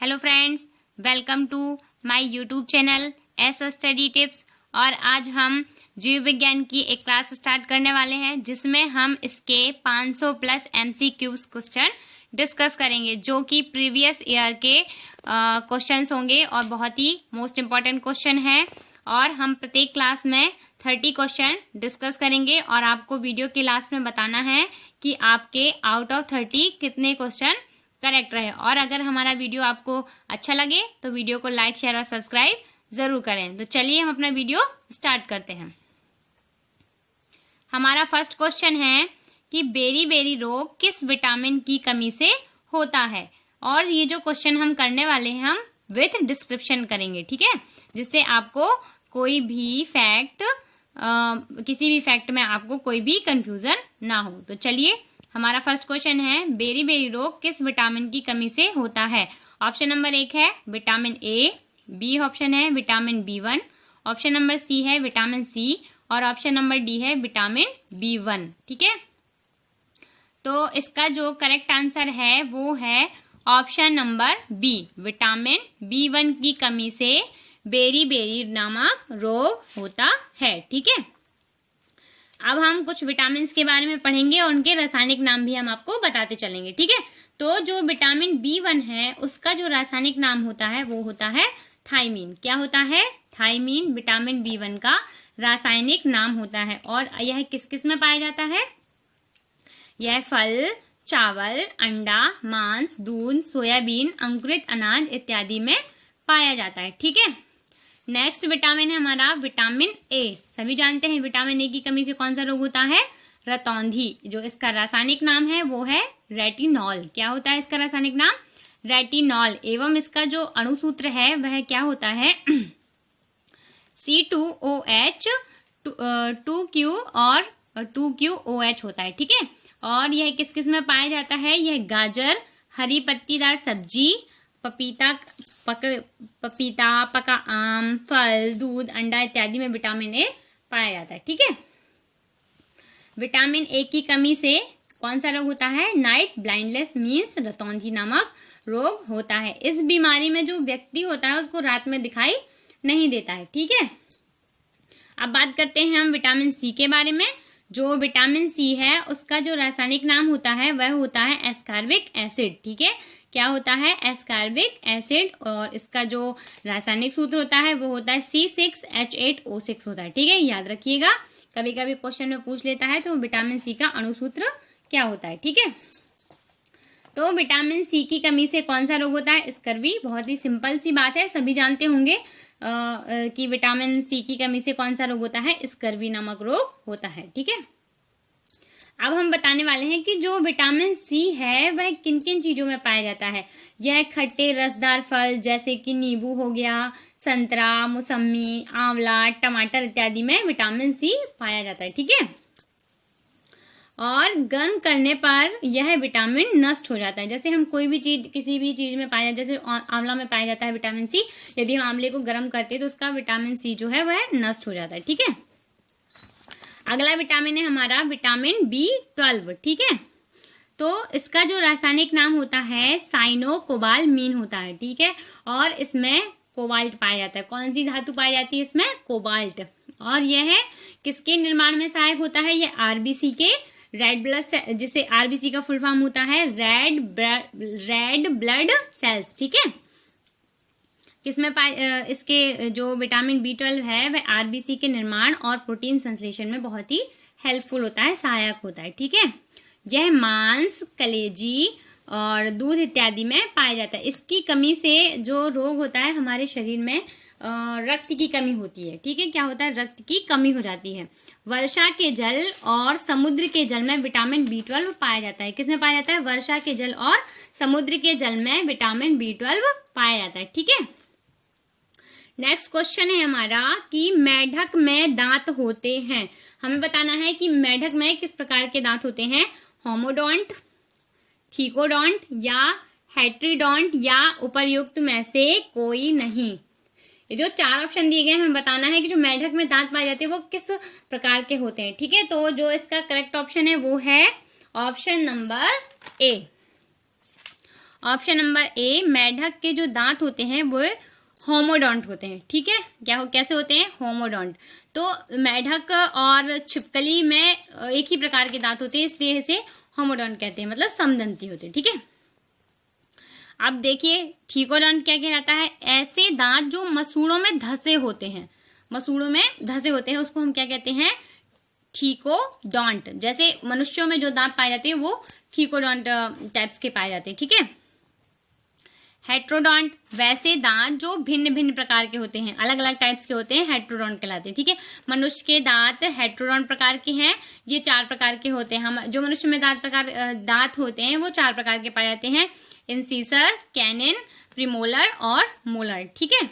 Hello friends, welcome to my YouTube channel S study tips. और आज हम जीव विज्ञान की एक क्लास स्टार्ट करने वाले हैं जिसमें हम इसके 500 प्लस MCQs क्वेश्चन डिस्कस करेंगे जो कि प्रीवियस ईयर के क्वेश्चंस होंगे और बहुत ही मोस्ट इम्पॉर्टेंट क्वेश्चन है। और हम प्रत्येक क्लास में 30 क्वेश्चन डिस्कस करेंगे और आपको वीडियो के लास्ट में बताना है कि आपके आउट ऑफ 30 कितने क्वेश्चन करेक्ट रहे। और अगर हमारा वीडियो आपको अच्छा लगे तो वीडियो को लाइक, शेयर और सब्सक्राइब जरूर करें। तो चलिए हम अपना वीडियो स्टार्ट करते हैं। हमारा फर्स्ट क्वेश्चन है कि बेरी बेरी रोग किस विटामिन की कमी से होता है। और ये जो क्वेश्चन हम करने वाले हैं हम विथ डिस्क्रिप्शन करेंगे, ठीक है, जिससे आपको कोई भी फैक्ट किसी भी फैक्ट में आपको कोई भी कंफ्यूजन ना हो। तो चलिए हमारा फर्स्ट क्वेश्चन है बेरी बेरी रोग किस विटामिन की कमी से होता है। ऑप्शन नंबर 1 है विटामिन ए, बी ऑप्शन है vitamin B1, option number C है विटामिन सी और ऑप्शन नंबर डी है विटामिन B1। ठीक है, तो इसका जो करेक्ट आंसर है वो है option number B, vitamin B1 की कमी से बेरी बेरी नामक रोग होता है। ठीक है, अब हम कुछ विटामिन के बारे में पढ़ेंगे और उनके रासायनिक नाम भी हम आपको बताते चलेंगे। ठीक है, तो जो विटामिन B1 है उसका जो रासायनिक नाम होता है वो होता है थायमीन। क्या होता है? थायमीन विटामिन B1 का रासायनिक नाम होता है। और यह किस किस में पाया जाता है? यह फल, चावल, अंडा, मांस, दूध, सोयाबीन, अंकुरित अनाज इत्यादि में पाया जाता है। ठीक है, नेक्स्ट विटामिन है हमारा विटामिन ए। सभी जानते हैं विटामिन ए की कमी से कौन सा रोग होता है? रतौंधी। जो इसका रासायनिक नाम है वो है रेटिनॉल। क्या होता है इसका रासायनिक नाम? रेटिनॉल। एवं इसका जो अणुसूत्र है वह क्या होता है? C2OH 2Q और 2QOH होता है। ठीक है, और यह किस किस में पाया जाता है? यह गाजर, हरी पत्तीदार सब्जी, पपीता, पका आम, फल, दूध, अंडा इत्यादि में विटामिन ए पाया जाता है। ठीक है, विटामिन ए की कमी से कौन सा रोग होता है? नाइट ब्लाइंडनेस मीन्स रतौंधी नामक रोग होता है। इस बीमारी में जो व्यक्ति होता है उसको रात में दिखाई नहीं देता है। ठीक है, अब बात करते हैं हम विटामिन सी के बारे में। जो विटामिन सी है उसका जो रासायनिक नाम होता है वह होता है एस्कॉर्बिक एसिड। ठीक है, क्या होता है? Ascorbic acid. और इसका जो रासायनिक सूत्र होता है वो होता है C6H8O6 होता है। ठीक है, याद रखिएगा, कभी कभी क्वेश्चन में पूछ लेता है तो विटामिन सी का अणुसूत्र क्या होता है। ठीक है, तो विटामिन सी की कमी से कौन सा रोग होता है? स्कर्वी। बहुत ही सिंपल सी बात है, सभी जानते होंगे कि विटामिन सी की कमी से कौन सा रोग होता है? स्कर्वी नामक रोग होता है। ठीक है, अब हम बताने वाले हैं कि जो विटामिन सी है वह किन किन चीजों में पाया जाता है। यह खट्टे रसदार फल जैसे कि नींबू हो गया, संतरा, मौसमी, आंवला, टमाटर इत्यादि में विटामिन सी पाया जाता है। ठीक है, और गर्म करने पर यह विटामिन नष्ट हो जाता है। जैसे हम कोई भी चीज किसी भी चीज में पाया, जैसे आंवला में पाया जाता है विटामिन सी, यदि हम आंवले को गर्म करते हैं तो उसका विटामिन सी जो है वह नष्ट हो जाता है। ठीक है, अगला विटामिन है हमारा विटामिन B12। ठीक है, तो इसका जो रासायनिक नाम होता है साइनोकोबालमीन होता है। ठीक है, और इसमें कोबाल्ट पाया जाता है। कौन सी धातु पाई जाती है इसमें? कोबाल्ट। और यह है किसके निर्माण में सहायक होता है? यह आरबीसी के रेड ब्लड, जिसे आरबीसी का फुल फॉर्म होता है रेड ब्लड सेल्स। ठीक है, किसमें इसके जो विटामिन B12 है वह आरबीसी के निर्माण और प्रोटीन संश्लेषण में बहुत ही हेल्पफुल होता है, सहायक होता है। ठीक है, यह मांस, कलेजी और दूध इत्यादि में पाया जाता है। इसकी कमी से जो रोग होता है हमारे शरीर में रक्त की कमी होती है। ठीक है, क्या होता है? रक्त की कमी हो जाती है। वर्षा के जल और समुद्र के जल में विटामिन B12 पाया जाता है। किसमें पाया जाता है? वर्षा के जल और समुद्र के जल में विटामिन B12 पाया जाता है। ठीक है, नेक्स्ट क्वेश्चन है हमारा कि मेढक में दांत होते हैं। हमें बताना है कि मेढक में किस प्रकार के दांत होते हैं? होमोडोंट, थीकोडोंट या हेट्रीडोंट या उपर्युक्त में से कोई नहीं। ये जो 4 ऑप्शन दिए गए हैं हमें बताना है कि जो मेढक में दांत पाए जाते हैं वो किस प्रकार के होते हैं। ठीक है, तो जो इसका करेक्ट ऑप्शन है वो है option number A. Option number A, मेढक के जो दांत होते हैं वो होमोडोंट होते हैं। ठीक है, कैसे होते हैं? होमोडोंट। तो मेढक और छिपकली में एक ही प्रकार के दांत होते हैं, इसलिए इसे होमोडोंट कहते हैं, मतलब समदंती होते हैं। ठीक है, अब देखिए ठीकोडोंट क्या कहलाता है? ऐसे दांत जो मसूड़ों में धसे होते हैं, उसको हम क्या कहते हैं? ठीकोडोंट। जैसे मनुष्यों में जो दांत पाए जाते हैं वो ठीकोडोंट टाइप्स के पाए जाते हैं। ठीक है, हेट्रोडोंट, वैसे दांत जो भिन्न भिन्न प्रकार के होते हैं, अलग अलग टाइप्स के होते हैं, हेट्रोडोंट कहलाते हैं। ठीक है, मनुष्य के दांत हेट्रोडोंट प्रकार के हैं, ये 4 प्रकार के होते हैं। हम जो मनुष्य में दांत होते हैं वो 4 प्रकार के पाए जाते हैं, इंसीसर, कैनिन, प्रीमोलर और मोलर। ठीक है,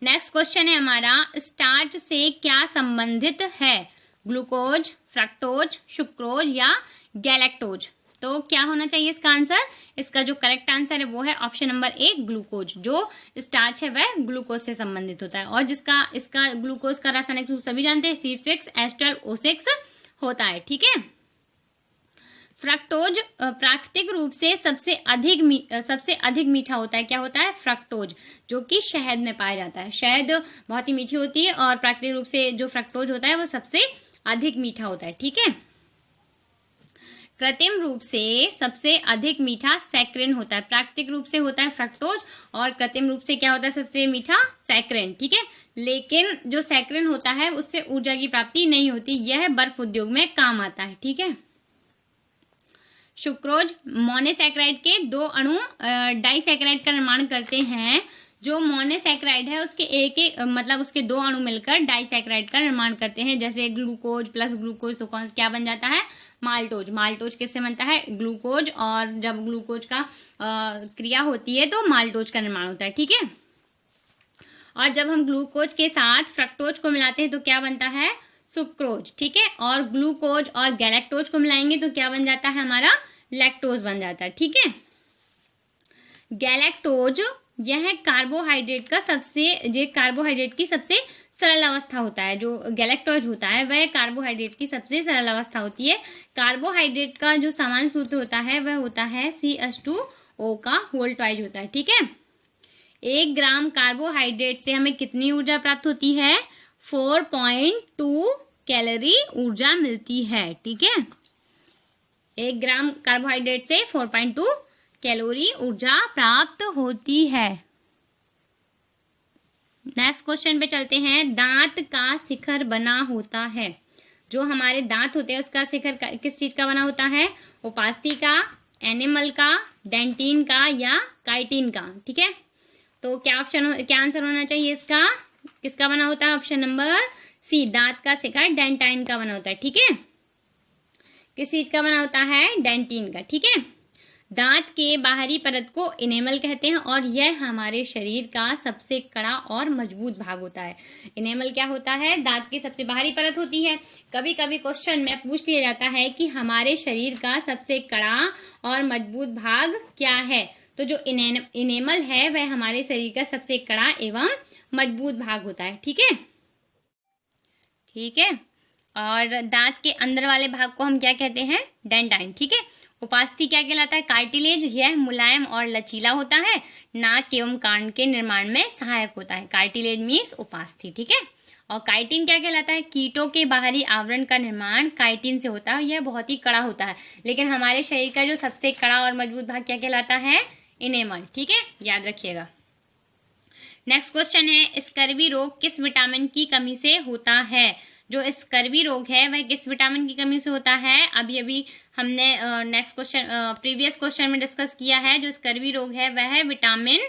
नेक्स्ट क्वेश्चन है हमारा, स्टार्च से क्या संबंधित है? ग्लूकोज, फ्रक्टोज, सुक्रोज या गैलेक्टोज? तो क्या होना चाहिए इसका आंसर? इसका जो करेक्ट आंसर है वो है ऑप्शन नंबर ए, ग्लूकोज। जो स्टार्च है वह ग्लूकोज से संबंधित होता है, और इसका ग्लूकोज का रासायनिक सूत्र सभी जानते हैं, C6H12O6 होता है। ठीक है, फ्रक्टोज प्राकृतिक रूप से सबसे अधिक मीठा होता है। क्या होता है? फ्रक्टोज, जो कि शहद में पाया जाता है। शहद बहुत ही मीठी होती है और प्राकृतिक रूप से जो फ्रक्टोज होता है वो सबसे अधिक मीठा होता है। ठीक है, कृत्रिम रूप से सबसे अधिक मीठा सैक्रिन होता है। प्राकृतिक रूप से होता है फ्रक्टोज और कृत्रिम रूप से क्या होता है सबसे मीठा? सैक्रिन। ठीक है, लेकिन जो सैक्रिन होता है उससे ऊर्जा की प्राप्ति नहीं होती, यह बर्फ उद्योग में काम आता है। ठीक है, सुक्रोज मोनोसैकेराइड के 2 अणु डाइसैकेराइड का निर्माण करते हैं। जो मोनोसैकेराइड है उसके मतलब उसके 2 अणु मिलकर डाइसैकेराइड का निर्माण करते हैं। जैसे ग्लूकोज प्लस ग्लूकोज तो क्या बन जाता है? माल्टोज। माल्टोज किससे बनता है? ग्लूकोज, और जब ग्लूकोज का क्रिया होती है तो माल्टोज का निर्माण होता है। ठीक है, और जब हम ग्लूकोज के साथ फ्रक्टोज को मिलाते हैं तो क्या बनता है? सुक्रोज। ठीक है, और ग्लूकोज और गैलेक्टोज को मिलाएंगे तो क्या बन जाता है? हमारा लैक्टोज बन जाता है। ठीक है, गैलेक्टोज यह कार्बोहाइड्रेट की सबसे सरल अवस्था होता है। जो गैलेक्टोज होता है वह कार्बोहाइड्रेट की सबसे सरल अवस्था होती है। कार्बोहाइड्रेट का जो सामान्य सूत्र होता है वह होता है CH2O का होल ट्वाइज होता है। ठीक है, 1 ग्राम कार्बोहाइड्रेट से हमें कितनी ऊर्जा प्राप्त होती है? 4.2 कैलोरी ऊर्जा मिलती है। ठीक है, 1 ग्राम कार्बोहाइड्रेट से 4.2 कैलोरी ऊर्जा प्राप्त होती है। नेक्स्ट क्वेश्चन पे चलते हैं। दांत का शिखर बना होता है। जो हमारे दांत होते हैं उसका शिखर किस चीज का बना होता है? उपास्थि का, एनिमल का, डेंटिन का या काइटिन का। ठीक है, तो क्या आंसर होना चाहिए इसका? किसका बना होता है? ऑप्शन नंबर सी, दांत का शिखर डेंटाइन का बना होता है। ठीक है, किस चीज का बना होता है? डेंटिन का। ठीक है, दांत के बाहरी परत को इनेमल कहते हैं और यह हमारे शरीर का सबसे कड़ा और मजबूत भाग होता है। इनेमल क्या होता है? दांत की सबसे बाहरी परत होती है। कभी कभी क्वेश्चन में पूछ लिया जाता है कि हमारे शरीर का सबसे कड़ा और मजबूत भाग क्या है, तो जो इनेमल है वह हमारे शरीर का सबसे कड़ा एवं मजबूत भाग होता है। ठीक है, ठीक है, और दांत के अंदर वाले भाग को हम क्या कहते हैं? डेंटाइन। ठीक है, उपास्थि क्या कहलाता है? कार्टिलेज। यह मुलायम और लचीला होता है, नाक एवं कान के निर्माण में सहायक होता है। कार्टिलेज मीन्स उपास्थि। ठीक है, और काइटिन क्या कहलाता है? कीटों के बाहरी आवरण का निर्माण काइटिन से होता है, यह बहुत ही कड़ा होता है। लेकिन हमारे शरीर का जो सबसे कड़ा और मजबूत भाग क्या कहलाता है? इनेमल। ठीक है, याद रखिएगा। नेक्स्ट क्वेश्चन है, स्कर्वी रोग किस विटामिन की कमी से होता है? जो स्कर्वी रोग है वह किस विटामिन की कमी से होता है? अभी हमने नेक्स्ट क्वेश्चन प्रीवियस क्वेश्चन में डिस्कस किया है। जो स्कर्वी रोग है वह विटामिन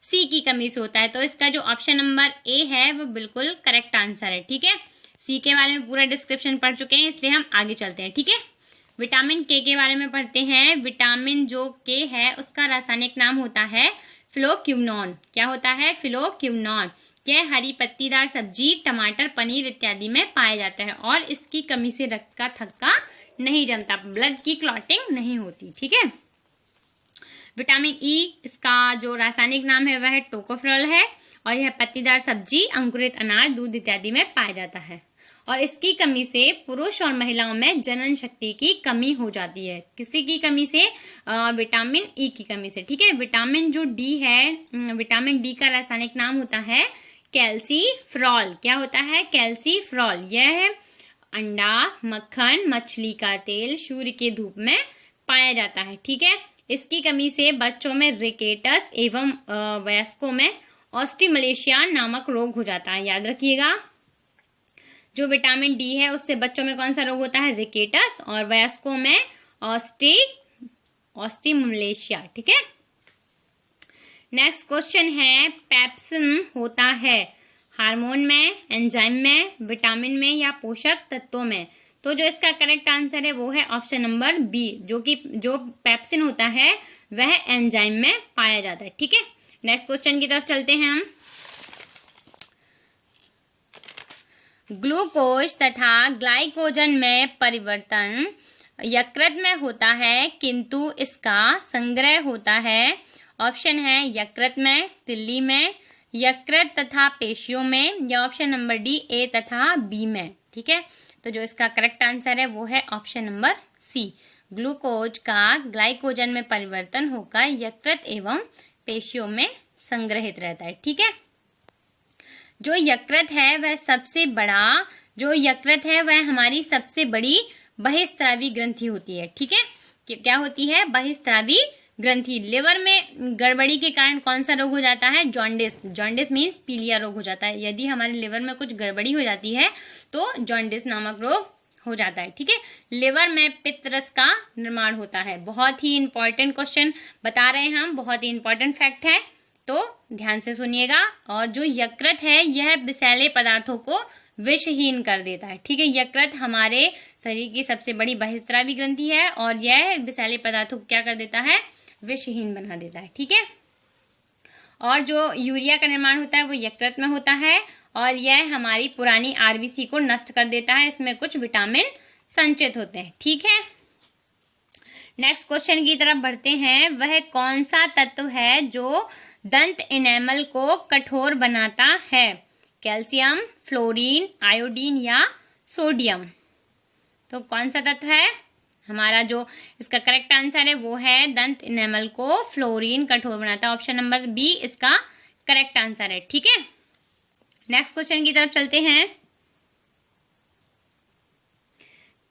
सी की कमी से होता है। तो इसका जो ऑप्शन नंबर ए है वो बिल्कुल करेक्ट आंसर है। ठीक है, सी के बारे में पूरा डिस्क्रिप्शन पढ़ चुके हैं, इसलिए हम आगे चलते हैं। ठीक है, विटामिन के बारे में पढ़ते हैं। विटामिन जो के है उसका रासायनिक नाम होता है फिलोक्विनोन। क्या होता है? फिलोक्विनोन। यह हरी पत्तीदार सब्जी, टमाटर, पनीर इत्यादि में पाया जाता है और इसकी कमी से रक्त का थक्का नहीं जमता, ब्लड की क्लॉटिंग नहीं होती। ठीक है, विटामिन ई, इसका जो रासायनिक नाम है वह टोकोफेरोल है और यह पत्तीदार सब्जी, अंकुरित अनाज, दूध इत्यादि में पाया जाता है। और इसकी कमी से पुरुष और महिलाओं में जनन शक्ति की कमी हो जाती है। किसी की कमी से? विटामिन ई की कमी से। ठीक है, विटामिन जो डी है, विटामिन डी का रासायनिक नाम होता है कैल्सीफ्रॉल। क्या होता है? कैल्सीफ्रॉल। यह है अंडा, मक्खन, मछली का तेल, सूर्य की धूप में पाया जाता है। ठीक है, इसकी कमी से बच्चों में रिकेटस एवं वयस्कों में ऑस्टिमलेशिया नामक रोग हो जाता है। याद रखिएगा, जो विटामिन डी है उससे बच्चों में कौन सा रोग होता है? रिकेटस, और वयस्कों में ऑस्टिमलेशिया। ठीक है, नेक्स्ट क्वेश्चन है, पेप्सिन होता है हार्मोन में, एंजाइम में, विटामिन में या पोषक तत्वों में? तो जो इसका करेक्ट आंसर है वो है ऑप्शन नंबर बी, जो पेप्सिन होता है वह एंजाइम में पाया जाता है। ठीक है, नेक्स्ट क्वेश्चन की तरफ चलते हैं हम। ग्लूकोज तथा ग्लाइकोजन में परिवर्तन यकृत में होता है, किंतु इसका संग्रह होता है, ऑप्शन है यकृत में, तिल्ली में, यकृत तथा पेशियों में, या ऑप्शन नंबर डी ए तथा बी में। ठीक है, तो जो इसका करेक्ट आंसर है वो है ऑप्शन नंबर सी, ग्लूकोज का ग्लाइकोजन में परिवर्तन होकर यकृत एवं पेशियों में संग्रहित रहता है। ठीक है, जो यकृत है वह सबसे बड़ा, जो यकृत है वह हमारी सबसे बड़ी बहिस्रावी ग्रंथि होती है। ठीक है, क्या होती है? बहिस्रावी ग्रंथि। लिवर में गड़बड़ी के कारण कौन सा रोग हो जाता है? जॉन्डिस। जॉन्डिस मीन्स पीलिया रोग हो जाता है। यदि हमारे लिवर में कुछ गड़बड़ी हो जाती है तो जॉन्डिस नामक रोग हो जाता है। ठीक है, लिवर में पित्त रस का निर्माण होता है। बहुत ही इंपॉर्टेंट क्वेश्चन बता रहे हैं हम, बहुत ही इंपॉर्टेंट फैक्ट है, तो ध्यान से सुनिएगा। और जो यकृत है यह विषैले पदार्थों को विषहीन कर देता है। ठीक है, यकृत हमारे शरीर की सबसे बड़ी बहिस्रावी ग्रंथि है और यह विषैले पदार्थों को क्या कर देता है? विषहीन बना देता है। ठीक है, और जो यूरिया का निर्माण होता है वो यकृत में होता है और यह हमारी पुरानी आरबीसी को नष्ट कर देता है। इसमें कुछ विटामिन संचित होते हैं। ठीक है, नेक्स्ट क्वेश्चन की तरफ बढ़ते हैं। वह कौन सा तत्व है जो दंत इनेमल को कठोर बनाता है? कैल्शियम, फ्लोरीन, आयोडीन या सोडियम? तो कौन सा तत्व है? हमारा जो इसका करेक्ट आंसर है वो है दंत इनेमल को फ्लोरीन कठोर बनाता है। ऑप्शन नंबर बी इसका करेक्ट आंसर है। ठीक है, नेक्स्ट क्वेश्चन की तरफ चलते हैं।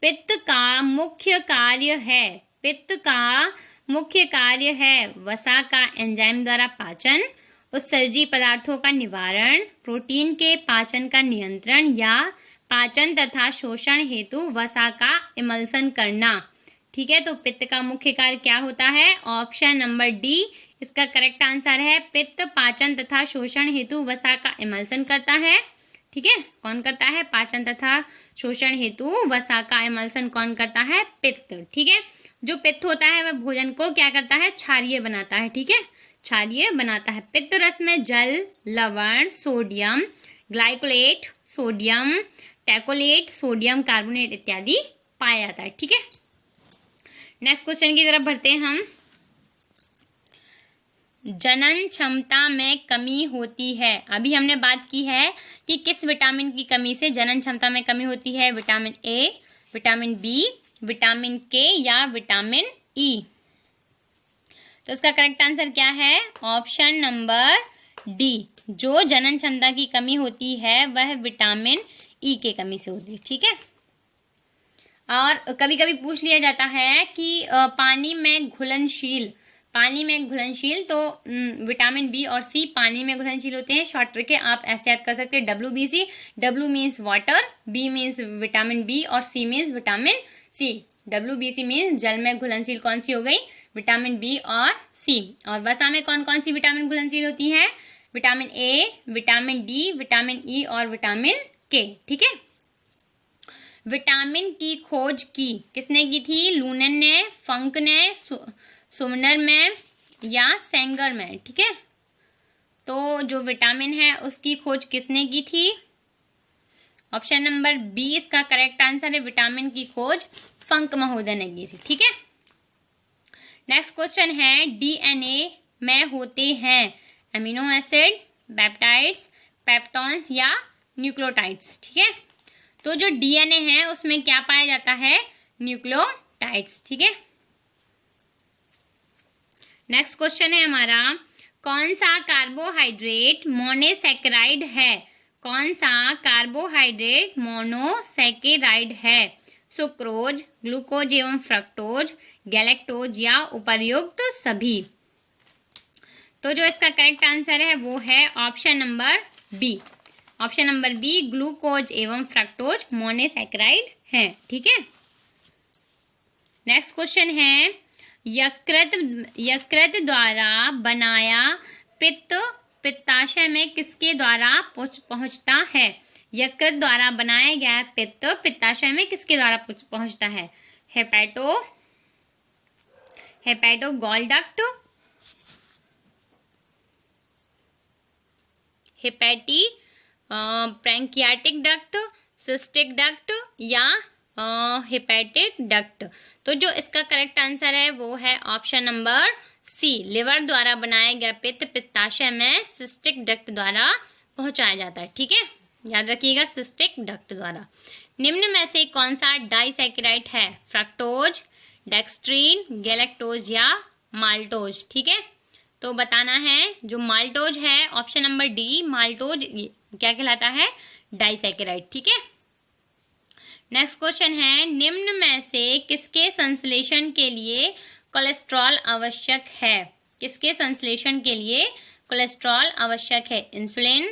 पित्त का मुख्य कार्य है, पित्त का मुख्य कार्य है वसा का एंजाइम द्वारा पाचन, उत्सर्जी पदार्थों का निवारण, प्रोटीन के पाचन का नियंत्रण या पाचन तथा शोषण हेतु वसा का इमल्सन करना। ठीक है, तो पित्त का मुख्य कार्य क्या होता है? ऑप्शन नंबर डी इसका करेक्ट आंसर है। पित्त पाचन तथा शोषण हेतु वसा का इमल्सन करता है। ठीक है, कौन करता है? पाचन तथा शोषण हेतु वसा का इमल्सन कौन करता है? पित्त। ठीक है, जो पित्त होता है वह भोजन को क्या करता है? क्षारीय बनाता है। ठीक है, क्षारीय बनाता है। पित्त रस में जल, लवण, sodium glycolate, sodium taurocholate, sodium carbonate इत्यादि पाया जाता है। ठीक है, नेक्स्ट क्वेश्चन की तरफ बढ़ते हैं हम। जनन क्षमता में कमी होती है। अभी हमने बात की है कि किस विटामिन की कमी से जनन क्षमता में कमी होती है? Vitamin A, vitamin B, vitamin K या विटामिन ई? तो इसका करेक्ट आंसर क्या है? ऑप्शन नंबर डी, जो जनन क्षमता की कमी होती है वह विटामिन ई के कमी से होती है। ठीक है, और कभी कभी पूछ लिया जाता है कि पानी में घुलनशील तो विटामिन बी और सी पानी में घुलनशील होते हैं। शॉर्ट ट्रिक है, आप ऐसे याद कर सकते हैं WBC। W means water, B means vitamin B और C means vitamin C. WBC means जल में घुलनशील कौन सी हो गई? विटामिन बी और सी। और वसा में कौन कौन सी विटामिन घुलनशील होती है? Vitamin A, vitamin D, vitamin E और विटामिन के। ठीक है, विटामिन की खोज की किसने की थी? लूनेन ने, फंक ने, सुमनर में या सेंगर में? ठीक है, तो जो विटामिन है उसकी खोज किसने की थी? ऑप्शन नंबर बी इसका करेक्ट आंसर है। विटामिन की खोज फंक महोदय ने की थी। ठीक है, नेक्स्ट क्वेश्चन है। डीएनए में होते हैं अमीनो एसिड, पेप्टाइड्स, पेप्टॉन्स या न्यूक्लियोटाइड्स? ठीक है, तो जो डीएनए है उसमें क्या पाया जाता है, न्यूक्लियोटाइड्स। ठीक है, नेक्स्ट क्वेश्चन है हमारा, कौन सा कार्बोहाइड्रेट मोनोसैकेराइड है, कौन सा कार्बोहाइड्रेट मोनोसैकेराइड है, सुक्रोज, ग्लूकोज एवं फ्रक्टोज, गैलेक्टोज या उपर्युक्त सभी। तो जो इसका करेक्ट आंसर है वो है option number B, option number B, glucose एवं फ्रक्टोज मोनोसैकेराइड है। ठीक है, नेक्स्ट क्वेश्चन है, यकृत द्वारा बनाया पित्त पित्ताशय में किसके द्वारा पहुंचता है, यकृत द्वारा बनाया गया पित्त पित्ताशय में किसके द्वारा पहुंचता है, hepato gall duct, hepato pancreatic duct, cystic duct या हेपेटिक डक्ट। तो जो इसका करेक्ट आंसर है वो है ऑप्शन नंबर सी, लिवर द्वारा बनाया गया पित्त पित्ताशय में सिस्टिक डक्ट द्वारा पहुंचाया जाता है। ठीक है, याद रखिएगा, सिस्टिक डक्ट द्वारा। निम्न में से कौन सा डाइसैकेराइड है, फ्रक्टोज, डेक्स्ट्रीन, गैलेक्टोज या माल्टोज। ठीक है, तो बताना है, जो माल्टोज है ऑप्शन नंबर डी, माल्टोज क्या कहलाता है, डाइसैकेराइड। ठीक है, नेक्स्ट क्वेश्चन है, निम्न में से किसके संश्लेषण के लिए कोलेस्ट्रॉल आवश्यक है, किसके संश्लेषण के लिए कोलेस्ट्रॉल आवश्यक है, इंसुलिन,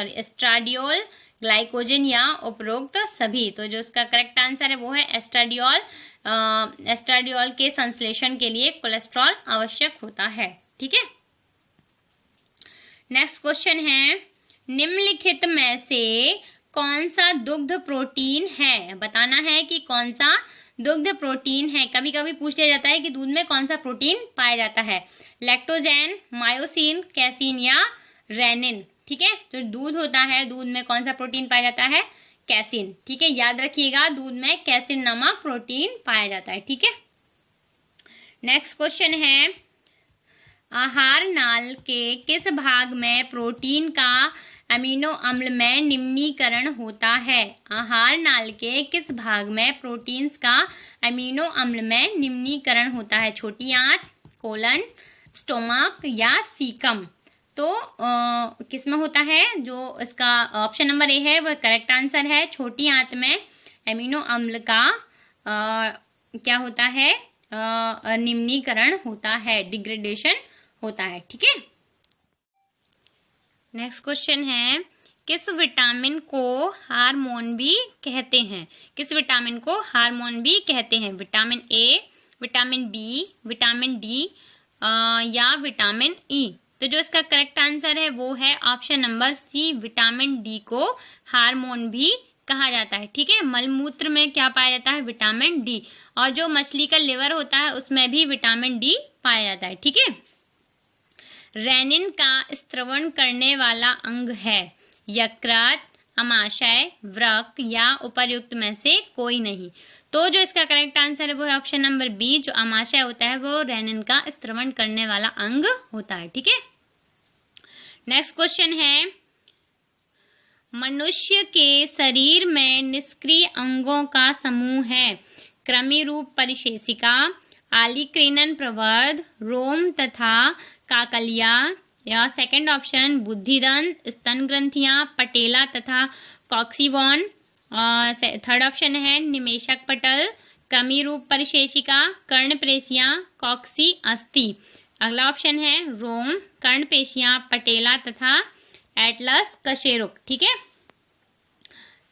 एस्ट्राडियोल, ग्लाइकोजन या उपरोक्त सभी। तो जो इसका करेक्ट आंसर है वो है एस्ट्राडियोल, एस्ट्राडियोल के संश्लेषण के लिए कोलेस्ट्रॉल आवश्यक होता है। ठीक है, नेक्स्ट क्वेश्चन है, निम्नलिखित में से कौन सा दुग्ध प्रोटीन है, बताना है कि कौन सा दुग्ध प्रोटीन है। कभी कभी पूछ लिया जाता है कि दूध में कौन सा प्रोटीन पाया जाता है, लैक्टोजेन, मायोसिन, कैसीन या रेनिन। ठीक है, तो दूध होता है, दूध में कौन सा प्रोटीन पाया जाता है, कैसीन। ठीक है, याद रखिएगा, दूध में कैसीन नामक प्रोटीन पाया जाता है। ठीक है, नेक्स्ट क्वेश्चन है, आहार नाल के किस भाग में प्रोटीन का अमीनो अम्ल में निम्नीकरण होता है, आहार नाल के किस भाग में प्रोटीन्स का अमीनो अम्ल में निम्नीकरण होता है, छोटी आंत, कोलन, स्टोमक या सीकम। तो किस में होता है, जो इसका ऑप्शन नंबर ए है वह करेक्ट आंसर है, छोटी आंत में अमीनो अम्ल का क्या होता है, निम्नीकरण होता है, डिग्रेडेशन होता है। ठीक है, नेक्स्ट क्वेश्चन है, किस विटामिन को हार्मोन भी कहते हैं, किस विटामिन को हार्मोन भी कहते हैं, vitamin A, vitamin B, vitamin D या विटामिन ई। तो जो इसका करेक्ट आंसर है वो है option number C, vitamin D को हार्मोन भी कहा जाता है। ठीक है, मलमूत्र में क्या पाया जाता है, विटामिन डी, और जो मछली का लिवर होता है उसमें भी विटामिन डी पाया जाता है। ठीक है, रेनिन का स्त्रवण करने वाला अंग है, यकृत, अमाशय, वृक्क या उपर्युक्त में से कोई नहीं। तो जो इसका करेक्ट आंसर है वो है ऑप्शन नंबर बी, जो अमाशय होता है वो रेनिन का स्त्रवण करने वाला अंग होता है। ठीक है, नेक्स्ट क्वेश्चन है, मनुष्य के शरीर में निष्क्रिय अंगों का समूह है, कृमि रूप परिशेषिका, आलिक्रीनन प्रवर्ध, रोम तथा काकलिया या सेकंड ऑप्शन बुद्धिदंत, स्तन ग्रंथियां, पटेला तथा कॉक्सीवॉन। थर्ड ऑप्शन है निमेशक पटल, कृमि रूप परिशेषिका, कर्णपेशियां, कॉक्सी अस्थि। अगला ऑप्शन है रोम, कर्णपेशियां, पटेला तथा एटलस कशेरुक। ठीक है,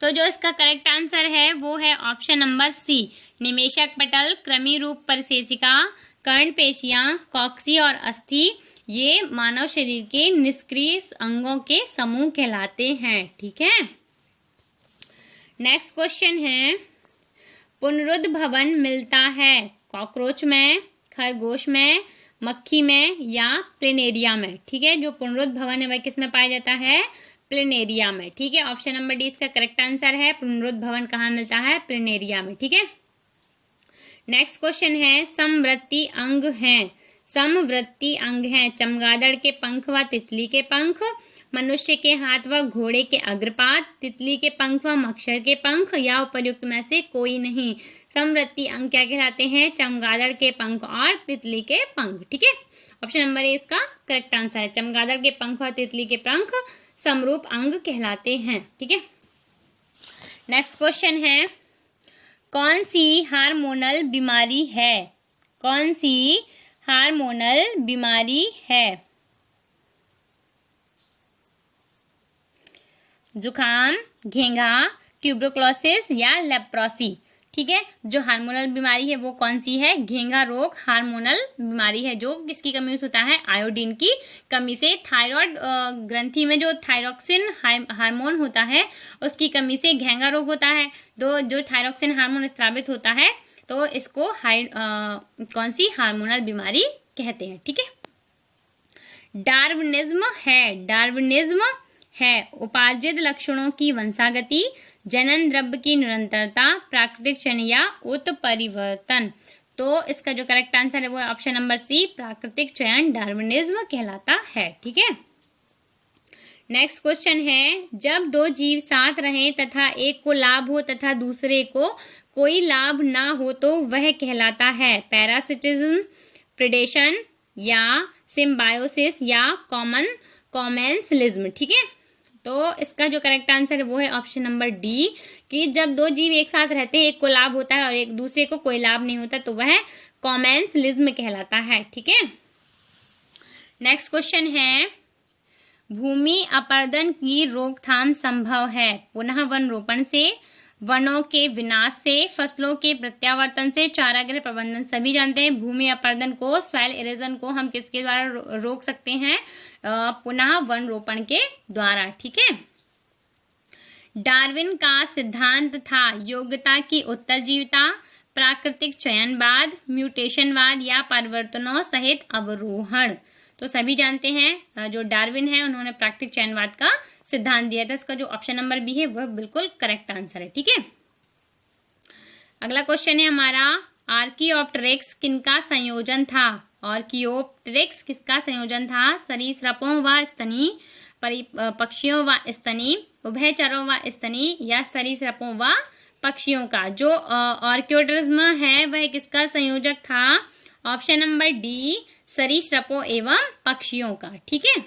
तो जो इसका करेक्ट आंसर है वो है ऑप्शन नंबर सी, निमेशक पटल, कृमि रूप परिशेषिका, कर्णपेशियां, कॉक्सी और अस्थि ये मानव शरीर के निष्क्रिय अंगों के समूह कहलाते हैं। ठीक है, नेक्स्ट क्वेश्चन है, पुनरुद्भवन मिलता है कॉकरोच में, खरगोश में, मक्खी में या प्लेनेरिया में। ठीक है, जो पुनरुद्भवन है वह किस में पाया जाता है, प्लेनेरिया में। ठीक है, ऑप्शन नंबर डी इसका करेक्ट आंसर है, पुनरुद्भवन कहाँ मिलता है, प्लेनेरिया में। ठीक है, नेक्स्ट क्वेश्चन है, समवृत्ति अंग हैं, समवृत्ति अंग हैं चमगादड़ के पंख व तितली के पंख, मनुष्य के हाथ व घोड़े के अग्रपाद, तितली के पंख व मच्छर के पंख, या उपर्युक्त में से कोई नहीं। समवर्ती अंग क्या कहलाते हैं? चमगादड़ के पंख और तितली के पंख। ठीक है, ऑप्शन नंबर ए इसका करेक्ट आंसर है। चमगादड़ के पंख और तितली के पंख समरूप अंग कहलाते हैं। ठीक है, नेक्स्ट क्वेश्चन है, कौन सी हार्मोनल बीमारी है? कौन सी हार्मोनल बीमारी है? जुखाम, घेंघा, ट्यूबरकुलोसिस या लेप्रोसी। ठीक है, जो हार्मोनल बीमारी है वो कौन सी है? घेंघा रोग हार्मोनल बीमारी है, जो किसकी कमी से होता है? आयोडीन की कमी से। थायराइड ग्रंथि में जो थायरोक्सिन हार्मोन होता है उसकी कमी से घेंघा रोग होता है। जो थायरोक्सिन हार्मोन स्रावित होता है तो इसको कौन सी हार्मोनल बीमारी कहते हैं। ठीक है, डार्विनिज्म है उपार्जित लक्षणों की वंशागति, जनन द्रव्य की निरंतरता, प्राकृतिक चयन या उत्परिवर्तन। तो इसका जो करेक्ट आंसर है वो ऑप्शन नंबर सी, प्राकृतिक चयन डार्विनिज्म कहलाता है। ठीक है, नेक्स्ट क्वेश्चन है, जब दो जीव साथ रहें तथा एक को लाभ हो तथा दूसरे को कोई लाभ ना हो तो वह कहलाता है पैरासिटिज्म, प्रेडेशन या सिम्बायोसिस या कॉमेंसलिज्म। ठीक है, तो इसका जो करेक्ट आंसर है वो है ऑप्शन नंबर डी, कि जब दो जीव एक साथ रहते हैं, एक को लाभ होता है और एक दूसरे को कोई लाभ नहीं होता तो वह कॉमेंसलिज्म कहलाता है। ठीक है, नेक्स्ट क्वेश्चन है, भूमि अपरदन की रोकथाम संभव है? पुनः वन रोपण से, वनों के विनाश से, फसलों के प्रत्यावर्तन से, चारागाह प्रबंधन। सभी जानते हैं भूमि अपरदन को, सॉइल इरोजन को हम किसके द्वारा रोक सकते हैं? पुनः वन रोपण के द्वारा। ठीक है, डार्विन का सिद्धांत था योग्यता की उत्तरजीविता, प्राकृतिक चयनवाद, म्यूटेशनवाद या परिवर्तनों सहित अवरोहण। तो सभी जानते हैं जो डार्विन है उन्होंने प्राकृतिक चयनवाद का सिद्धांत दिया था। इसका जो ऑप्शन नंबर बी है वह बिल्कुल करेक्ट आंसर है। ठीक है, अगला क्वेश्चन है हमारा, आर्कियोप्टेरिक्स किनका संयोजन था? आर्कियोप्टेरिक्स किसका संयोजन था? सरीसृपों व स्तनी, पक्षियों व स्तनी, उभयचरों व स्तनी या सरीसृपों व पक्षियों का? जो आर्कियोप्टेरिक्स है वह किसका संयोजक था? ऑप्शन नंबर डी, सरीसृपों एवं पक्षियों का। ठीक है,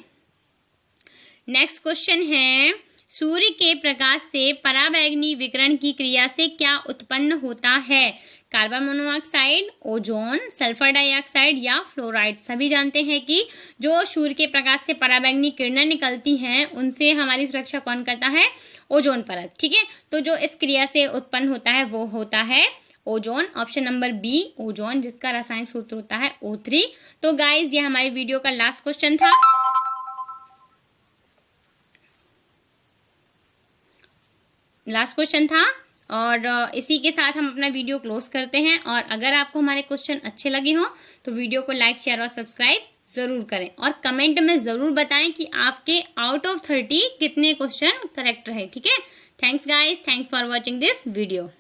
नेक्स्ट क्वेश्चन है, सूर्य के प्रकाश से पराबैंगनी विकिरण की क्रिया से क्या उत्पन्न होता है? Carbon monoxide, ozone, sulphur dioxide या फ्लोराइड। सभी जानते हैं कि जो सूर्य के प्रकाश से पराबैंगनी किरणें निकलती हैं उनसे हमारी सुरक्षा कौन करता है? ओजोन परत। ठीक है, तो जो इस क्रिया से उत्पन्न होता है वो होता है ozone. Option number B, ozone, जिसका रासायनिक सूत्र होता है O3। तो गाइज ये हमारी वीडियो का लास्ट क्वेश्चन था। और इसी के साथ हम अपना वीडियो क्लोज करते हैं। और अगर आपको हमारे क्वेश्चन अच्छे लगे हों तो वीडियो को लाइक, शेयर और सब्सक्राइब जरूर करें और कमेंट में जरूर बताएं कि आपके आउट ऑफ 30 कितने क्वेश्चन करेक्ट रहे। ठीक है, thanks guys, thanks for watching this video.